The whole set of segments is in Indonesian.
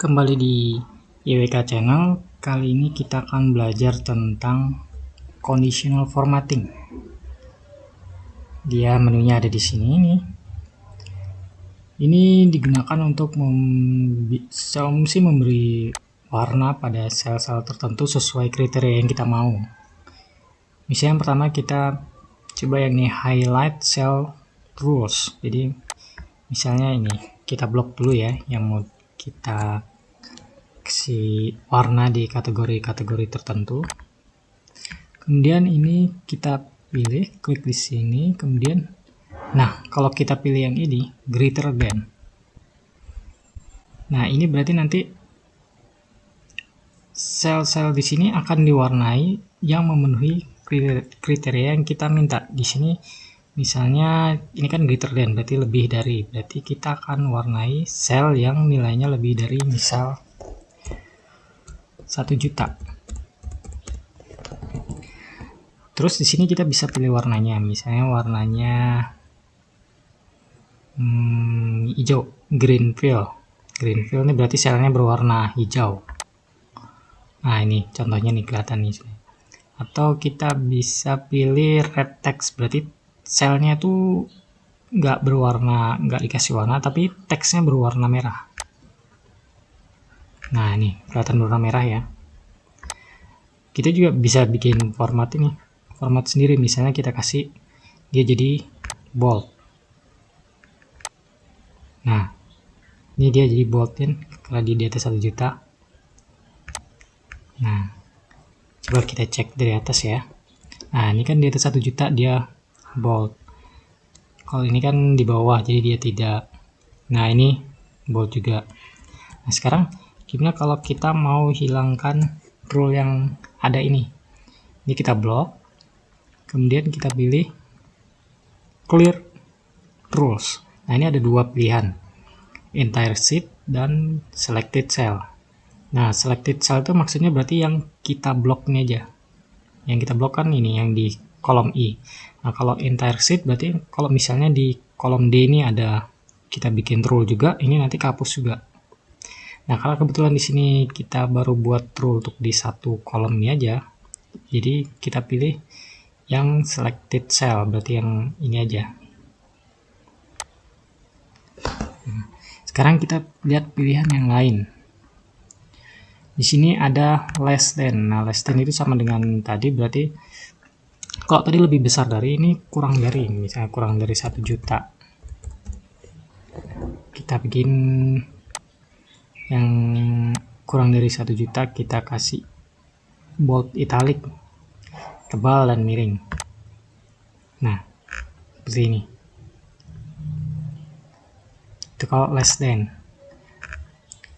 kembali di IWK Channel. Kali ini kita akan belajar tentang conditional formatting. Dia menunya ada di sini nih. Ini digunakan untuk memberi warna pada sel-sel tertentu sesuai kriteria yang kita mau. Misalnya yang pertama kita coba yang ini, highlight cell rules. Jadi misalnya ini kita blok dulu ya, yang mau kita kasih warna di kategori-kategori tertentu. Kemudian ini kita pilih, klik di sini, kemudian nah kalau kita pilih yang ini greater than, nah ini berarti nanti sel-sel di sini akan diwarnai yang memenuhi kriteria yang kita minta. Di sini misalnya ini kan greater than berarti lebih dari, berarti kita akan warnai sel yang nilainya lebih dari misal 1 juta. Terus di sini kita bisa pilih warnanya, misalnya warnanya hijau, green fill. Green fill ini berarti selnya berwarna hijau. Nah ini contohnya nih, kelihatan nih. Atau kita bisa pilih red text, berarti selnya tuh nggak berwarna, nggak dikasih warna, tapi teksnya berwarna merah. Nah ini kelihatan berwarna merah ya. Kita juga bisa bikin format ini, format sendiri. Misalnya kita kasih dia jadi bold. Nah ini dia jadi bold kan karena dia di atas 1 juta. Nah coba kita cek dari atas ya. Nah ini kan di atas 1 juta dia bold. Kalau ini kan di bawah jadi dia tidak. Nah ini bold juga. Nah sekarang gimana kalau kita mau hilangkan rule yang ada ini? Ini kita blok, kemudian kita pilih clear rules. Nah ini ada dua pilihan, entire sheet dan selected cell. Nah selected cell itu maksudnya berarti yang kita blok ini aja. Yang kita blok kan ini yang di kolom I. Nah kalau entire sheet berarti kalau misalnya di kolom D ini ada kita bikin rule juga, ini nanti kehapus juga. Nah kalau kebetulan di sini kita baru buat rule untuk di satu kolom ini aja, jadi kita pilih yang selected cell, berarti yang ini aja. Sekarang kita lihat pilihan yang lain. Di sini ada less than. Nah less than itu sama dengan tadi, berarti kalau tadi lebih besar dari, ini kurang dari, misalnya kurang dari 1 juta. Kita bikin yang kurang dari 1 juta, kita kasih bold italic, tebal dan miring. Nah seperti ini. Itu kalau less than.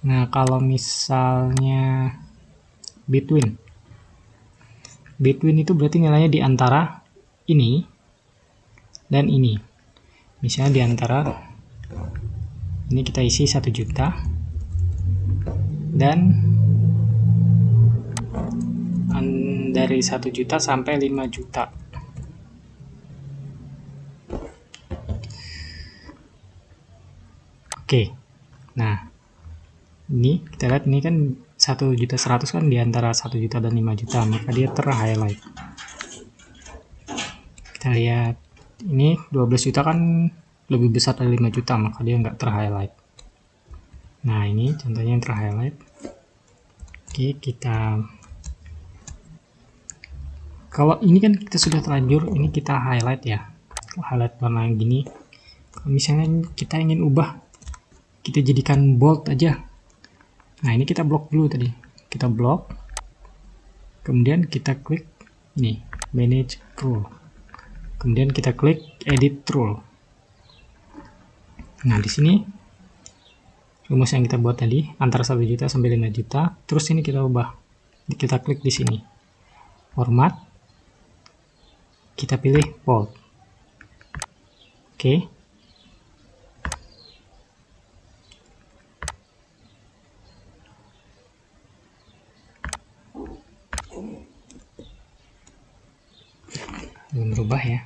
Nah kalau misalnya between itu berarti nilainya di antara ini dan ini. Misalnya di antara ini kita isi 1 juta dan dari 1 juta sampai 5 juta. Oke. Nah, ini kita lihat, ini kan 1.100.000 kan di antara 1 juta dan 5 juta, maka dia ter-highlight. Kita lihat ini 12 juta kan lebih besar dari 5 juta, maka dia nggak ter-highlight. Nah ini contohnya yang ter-highlight. Oke, kita kalau ini kan kita sudah terlanjur, ini kita highlight ya, highlight warna yang gini. Kalau misalnya kita ingin ubah, kita jadikan bold aja. Nah ini kita blok dulu tadi, kita blok, kemudian kita klik ini manage rule, kemudian kita klik edit rule. Nah di sini rumus yang kita buat tadi antara 1 juta sampai 5 juta, terus ini kita ubah, kita klik di sini format, kita pilih bold. Oke. Belum berubah ya.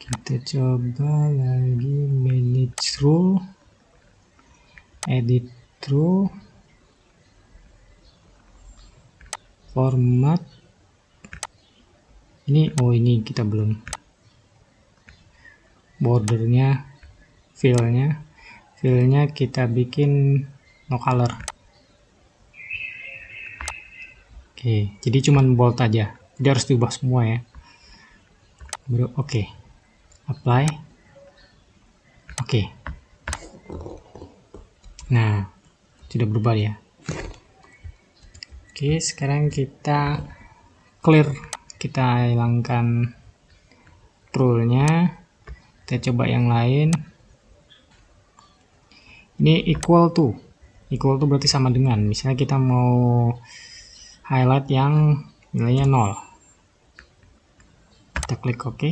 Kita coba lagi manage rule. edit through, format. Ini ini kita belum, bordernya, fillnya kita bikin no color. Oke, jadi cuman bold aja, jadi harus diubah semua ya. Baru oke, apply. Oke, nah sudah berubah ya. Oke, sekarang kita clear, kita hilangkan rule-nya, kita coba yang lain. Ini equal to berarti sama dengan, misalnya kita mau highlight yang nilainya 0, kita klik OK.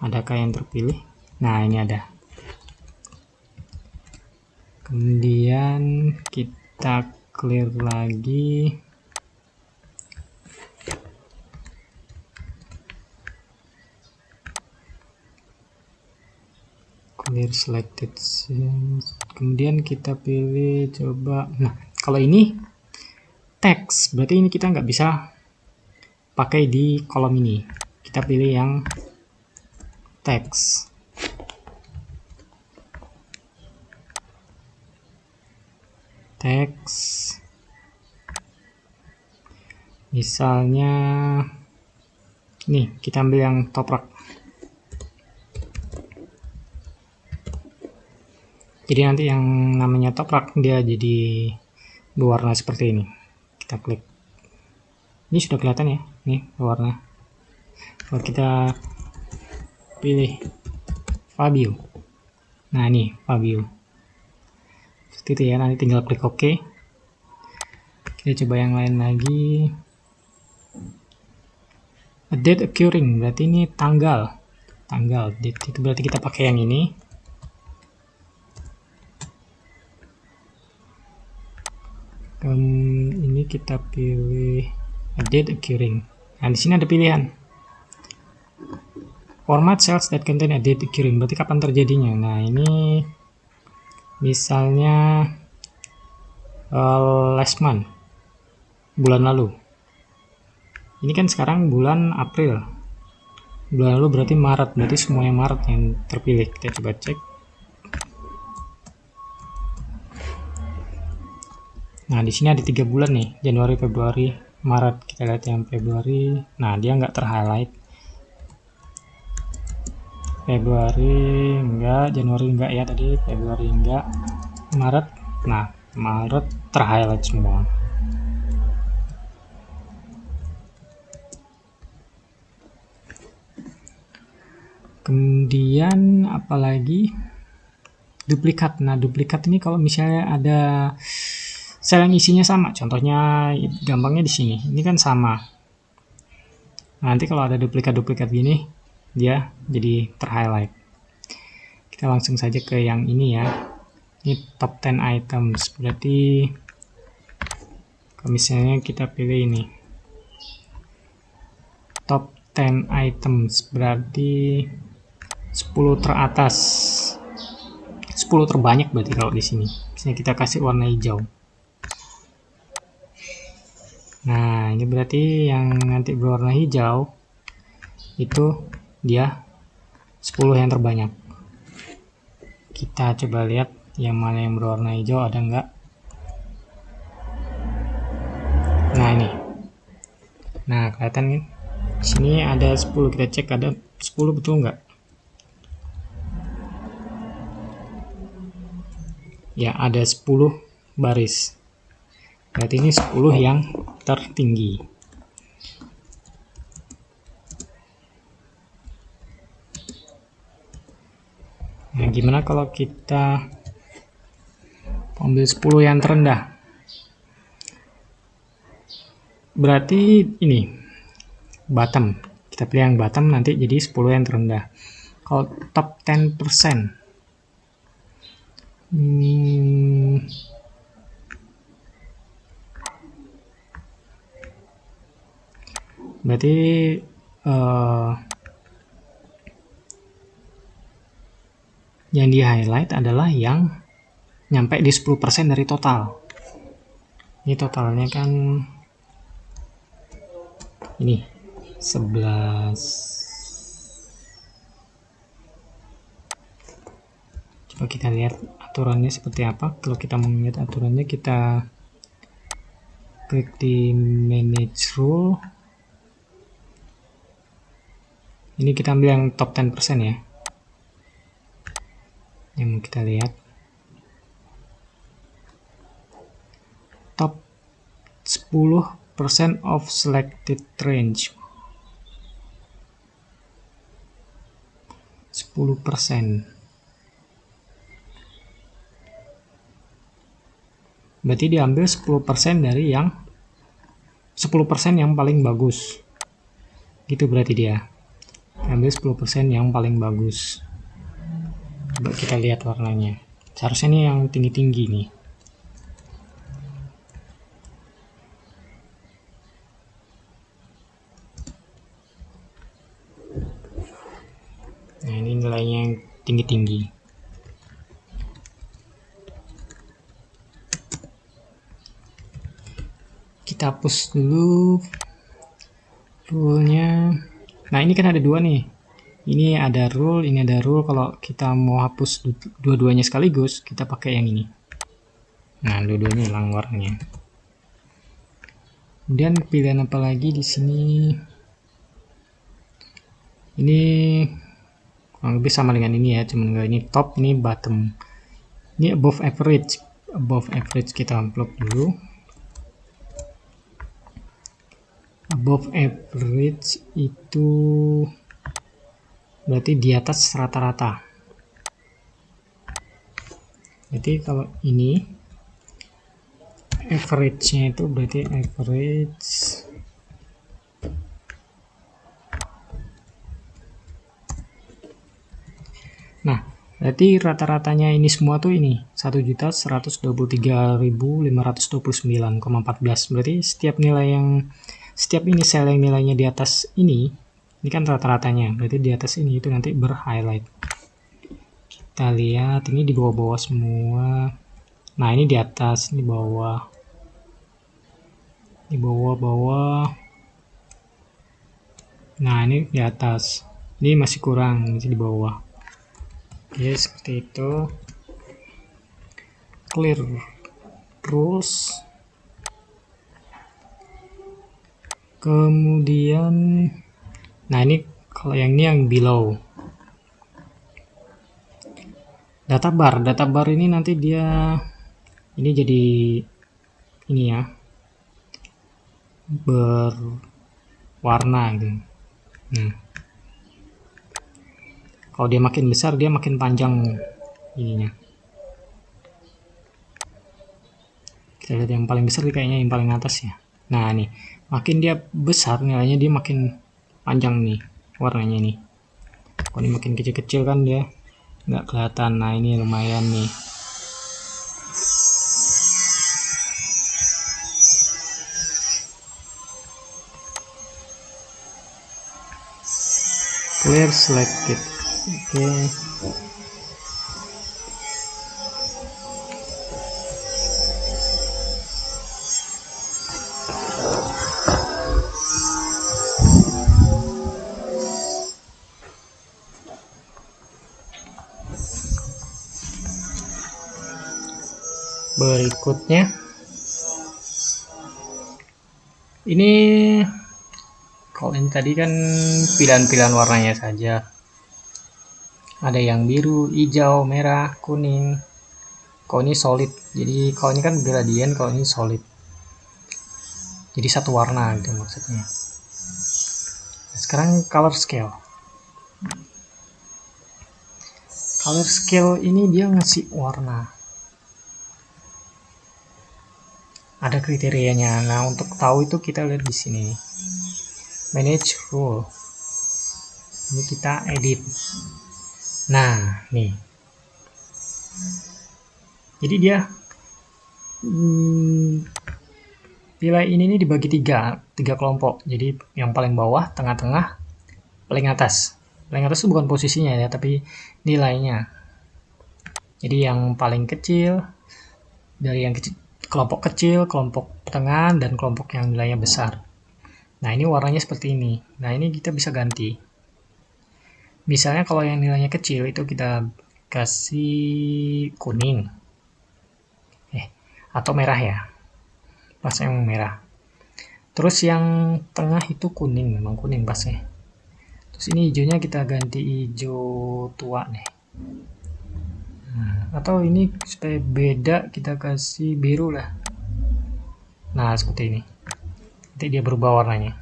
Adakah yang terpilih? Nah, ini ada. Kemudian kita clear lagi. Clear selected. Kemudian kita pilih coba. Nah, kalau ini teks, berarti ini kita nggak bisa pakai di kolom ini. Kita pilih yang teks. Teks. Misalnya nih, kita ambil yang toprak. Jadi nanti yang namanya toprak dia jadi berwarna seperti ini. Kita klik. Ini sudah kelihatan ya, nih warna. Kalau kita pilih Fabio. Nah, ini Fabio. Seperti itu ya, nanti tinggal klik OK. Kita coba yang lain lagi. A date occurring, berarti ini tanggal. Date itu berarti kita pakai yang ini. Ini kita pilih a date occurring. Nah, di sini ada pilihan. Format cells that contain a date occurring, berarti kapan terjadinya. Nah, ini misalnya last month, bulan lalu. Ini kan sekarang bulan April. Bulan lalu berarti Maret, berarti semuanya Maret yang terpilih. Kita coba cek. Nah, di sini ada 3 bulan nih, Januari, Februari, Maret. Kita lihat yang Februari. Nah, dia nggak terhighlight. Februari enggak, Januari enggak ya tadi, Februari enggak, Maret. Nah, Maret terhighlight semua. Kemudian apalagi duplikat. Nah, duplikat ini kalau misalnya ada sel yang isinya sama, contohnya gampangnya di sini. Ini kan sama. Nanti kalau ada duplikat-duplikat gini, dia jadi terhighlight. Kita langsung saja ke yang ini ya. Ini top 10 items. Berarti kalau misalnya kita pilih ini. Top 10 items berarti 10 teratas. 10 terbanyak berarti kalau di sini. Misalnya kita kasih warna hijau. Nah, ini berarti yang nanti berwarna hijau itu dia 10 yang terbanyak. Kita coba lihat yang mana yang berwarna hijau, ada enggak. Nah, ini. Nah, kelihatan kan? Di sini ada 10, kita cek ada 10 betul enggak? Ya, ada 10 baris. Berarti ini 10 yang tertinggi. Nah, gimana kalau kita ambil 10 yang terendah? Berarti ini bottom. Kita pilih yang bottom, nanti jadi 10 yang terendah. Kalau top 10%, berarti yang di highlight adalah yang nyampe di 10% dari total. Ini totalnya kan ini 11. Coba kita lihat aturannya seperti apa. Kalau kita mau lihat aturannya, kita klik di manage rule. Ini kita ambil yang top 10% ya. Yang mau kita lihat. Top 10% of selected range. 10%. Berarti diambil 10% dari yang 10% yang paling bagus. Gitu berarti dia. Ambil 10% yang paling bagus. Coba kita lihat warnanya. Seharusnya ini yang tinggi-tinggi nih. Nah, ini nilainya yang tinggi-tinggi. Kita hapus dulu rule-nya. Nah, ini kan ada dua nih. Ini ada rule, ini ada rule. Kalau kita mau hapus dua-duanya sekaligus, kita pakai yang ini. Nah, dua-duanya hilang warnanya. Kemudian pilihan apa lagi di sini? Ini kurang lebih sama dengan ini ya, cuman enggak ini top, ini bottom. Ini above average. Above average kita unblock dulu. Above average itu berarti di atas rata-rata. Jadi kalau ini average-nya itu berarti average nah, berarti rata-ratanya ini semua tuh ini 1.123.529,14. Berarti setiap ini sel yang nilainya di atas ini kan rata-ratanya. Berarti di atas ini itu nanti ber-highlight. Kita lihat ini di bawah-bawah semua. Nah, ini di atas, ini bawah. Di bawah-bawah. Nah, ini di atas. Ini masih kurang, masih di bawah. Oke, seperti itu. Clear rules. Kemudian, nah ini kalau yang ini yang below. Data bar ini nanti dia ini jadi ini ya, berwarna gitu. Kalau dia makin besar, dia makin panjang ininya. Kita lihat yang paling besar kayaknya yang paling atas ya. Nah, nih, makin dia besar nilainya, dia makin panjang nih warnanya nih. Kalau ini makin kecil-kecil kan dia nggak kelihatan. Nah, ini lumayan nih. Clear selected. Oke. Berikutnya ini, kalau ini tadi kan pilihan-pilihan warnanya saja. Ada yang biru, hijau, merah, kuning. Kalau ini solid. Jadi kalau ini kan gradient, kalau ini solid. Jadi satu warna gitu maksudnya. Nah, sekarang color scale. Color scale ini dia ngasih warna. Ada kriterianya. Nah, untuk tahu itu kita lihat di sini. Manage rule. Ini kita edit. Nah, nih. Jadi dia nilai ini dibagi tiga kelompok. Jadi yang paling bawah, tengah-tengah, paling atas. Paling atas itu bukan posisinya ya, tapi nilainya. Jadi yang paling kecil dari yang kecil, kelompok kecil, kelompok tengah, dan kelompok yang nilainya besar. Nah, ini warnanya seperti ini. Nah, ini kita bisa ganti. Misalnya kalau yang nilainya kecil itu kita kasih kuning. Atau merah ya. Pas yang merah. Terus yang tengah itu kuning, memang kuning pasnya. Terus ini hijaunya kita ganti hijau tua nih. Nah, atau ini supaya beda kita kasih biru lah. Nah, seperti ini. Nanti dia berubah warnanya.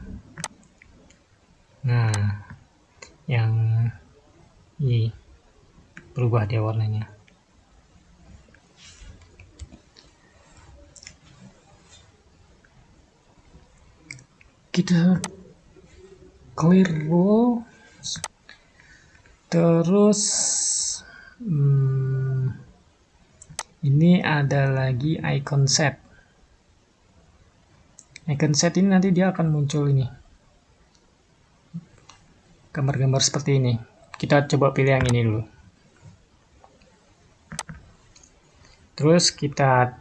Nah, yang ini berubah dia warnanya. Kita clear row, terus ini ada lagi icon set. Icon set ini nanti dia akan muncul ini, gambar-gambar seperti ini. Kita coba pilih yang ini dulu. Terus kita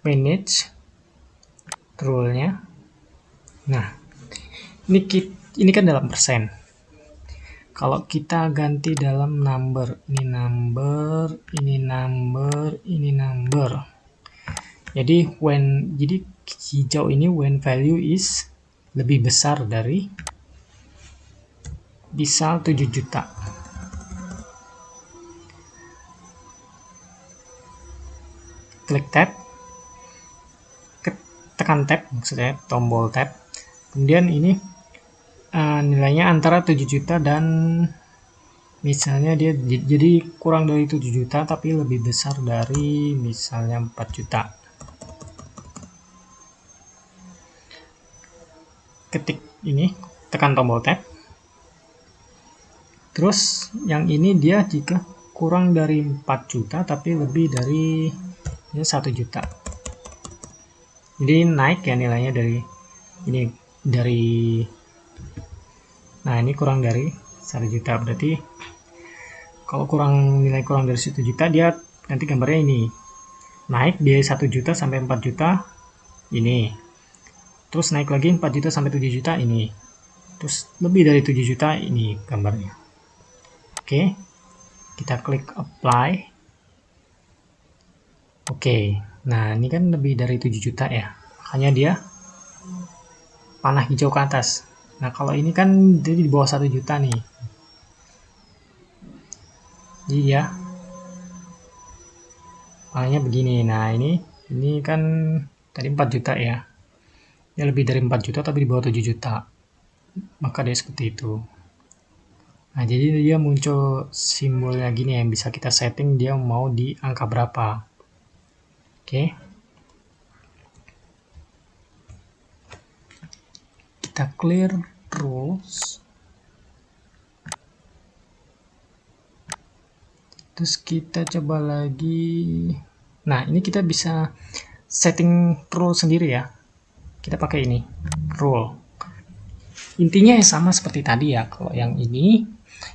manage rule-nya. Nah, ini kan dalam persen. Kalau kita ganti dalam number, ini number, ini number, ini number. Jadi hijau ini when value is lebih besar dari misal 7 juta. Klik tab, tekan tab, maksudnya tombol tab. Kemudian ini nilainya antara 7 juta dan misalnya dia jadi kurang dari 7 juta tapi lebih besar dari misalnya 4 juta. Ketik ini, tekan tombol tab. Terus yang ini dia jika kurang dari 4 juta tapi lebih dari 1 juta. Jadi naik ya nilainya dari ini nah ini kurang dari 1 juta, berarti kalau nilai kurang dari 1 juta dia nanti gambarnya ini naik dari 1 juta sampai 4 juta ini, terus naik lagi 4 juta sampai 7 juta ini, terus lebih dari 7 juta ini gambarnya. Oke, kita klik apply. Oke, nah ini kan lebih dari 7 juta ya, makanya dia panah hijau ke atas. Nah kalau ini kan jadi di bawah 1 juta nih, jadi ya panahnya begini. Nah ini kan tadi 4 juta ya, dia lebih dari 4 juta tapi di bawah 7 juta, maka dia seperti itu. Nah jadi dia muncul simbolnya gini yang bisa kita setting dia mau di angka berapa. Oke, kita clear rules, terus kita coba lagi. Nah ini kita bisa setting rule sendiri ya, kita pakai ini rule. Intinya yang sama seperti tadi ya. Kalau yang ini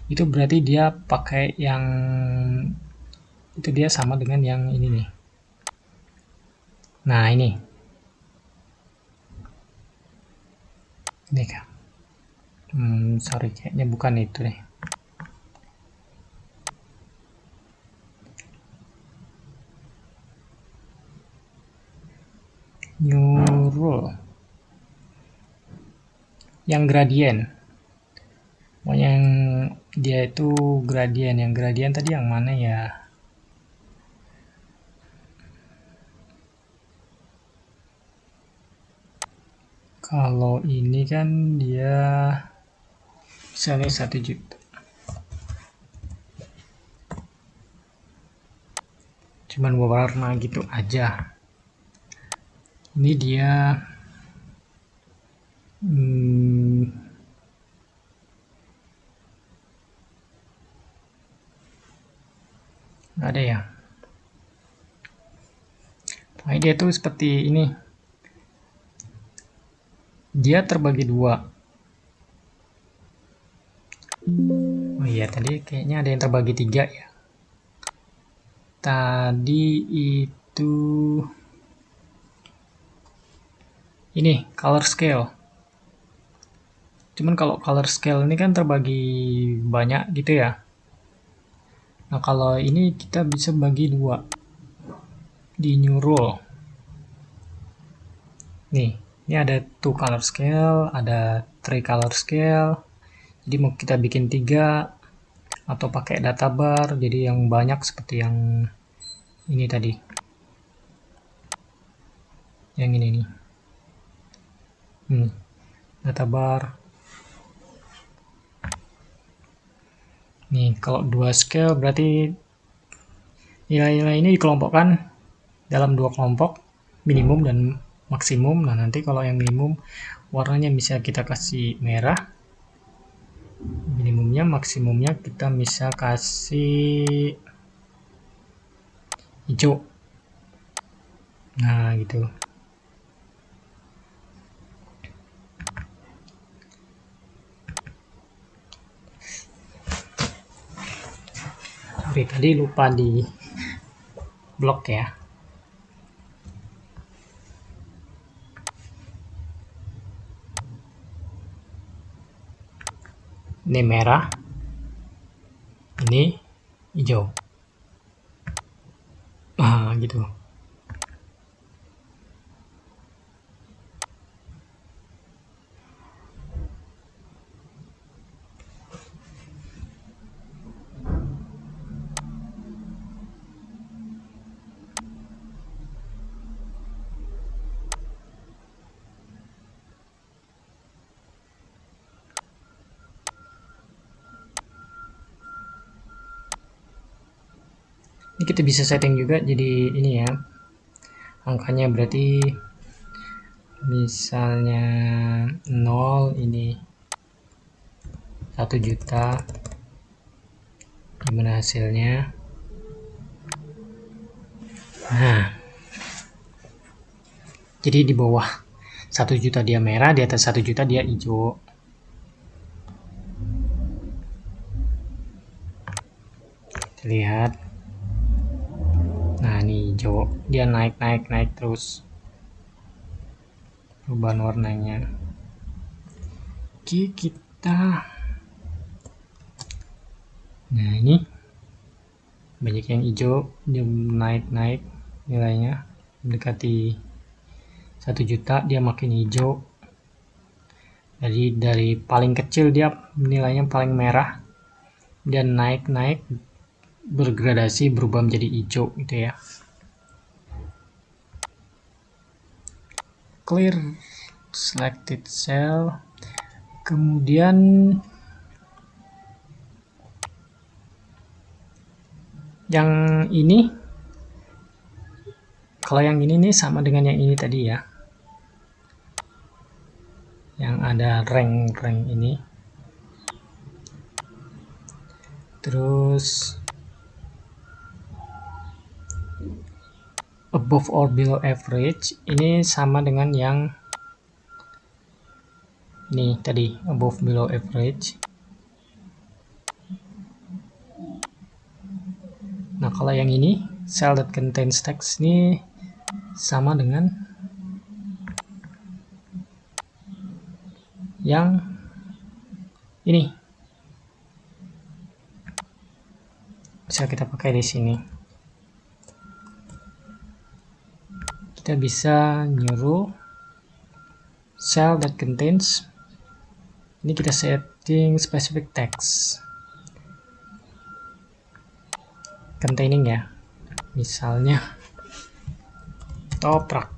itu berarti dia pakai yang itu, dia sama dengan yang ini nih. Nah ini kan sorry, kayaknya bukan itu deh. New rule yang gradient, yang dia itu gradient. Yang gradient tadi yang mana ya? Kalau ini kan dia misalnya 1 juta, cuman warna gitu aja. Ini dia nggak ada ya. Nah dia tuh seperti ini, dia terbagi 2. Oh iya, tadi kayaknya ada yang terbagi 3 ya. tadi itu ini color scale. Cuman kalau color scale ini kan terbagi banyak gitu ya. Nah, kalau ini kita bisa bagi dua di new rule. Nih, ini ada 2 color scale, ada 3 color scale. Jadi mau kita bikin 3 atau pakai data bar, jadi yang banyak seperti yang ini tadi. Yang ini nih. Data bar. Nih, kalau 2 scale berarti nilai-nilai ini dikelompokkan dalam 2 kelompok, minimum dan maksimum. Nah, nanti kalau yang minimum warnanya bisa kita kasih merah, minimumnya, maksimumnya kita bisa kasih hijau. Nah, gitu. Sorry, tadi lupa di blok ya. Ini merah, ini hijau. Gitu. Ini kita bisa setting juga jadi ini ya, angkanya berarti misalnya 0, ini 1 juta, gimana hasilnya. Nah, jadi di bawah 1 juta dia merah, di atas 1 juta dia hijau. Kita lihat. Nah, ini hijau, dia naik terus perubahan warnanya. Oke, kita, nah ini banyak yang hijau, dia naik nilainya mendekati 1 juta, dia makin hijau. Jadi dari paling kecil dia nilainya paling merah, dan naik bergradasi berubah menjadi hijau gitu ya. Clear selected cell. Kemudian yang ini, kalau yang ini nih sama dengan yang ini tadi ya, yang ada rank ini. Terus above or below average ini sama dengan yang ini tadi, above below average. Nah, kalau yang ini cell that contains text ini sama dengan yang ini. Bisa kita pakai di sini. Kita bisa nyuruh cell that contains, ini kita setting specific text containing ya, misalnya toprak.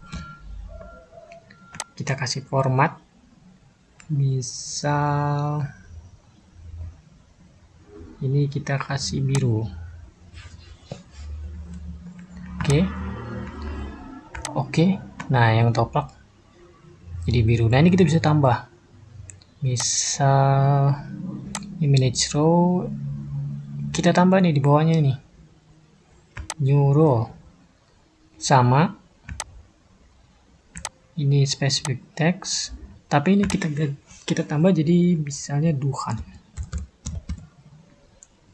Kita kasih format, misal ini kita kasih biru. Oke. Nah, yang toprak jadi biru. Nah, ini kita bisa tambah, misal image row kita tambah nih di bawahnya nih, new row sama ini specific text, tapi ini kita tambah jadi misalnya Duhan.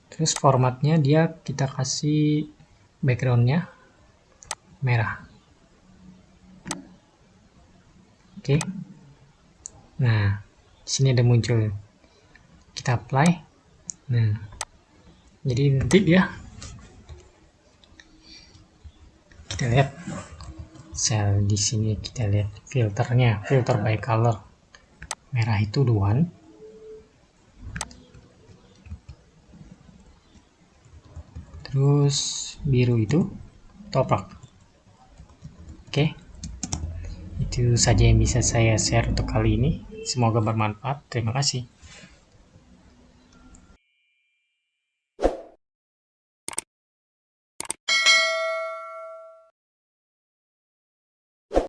Terus formatnya dia kita kasih backgroundnya merah. Oke. Nah, sini ada muncul. Kita apply. Nah, jadi nanti dia kita lihat sel di sini, kita lihat filternya, filter by color. Merah itu duan, terus biru itu toprak. Oke, itu saja yang bisa saya share untuk kali ini. Semoga bermanfaat. Terima kasih.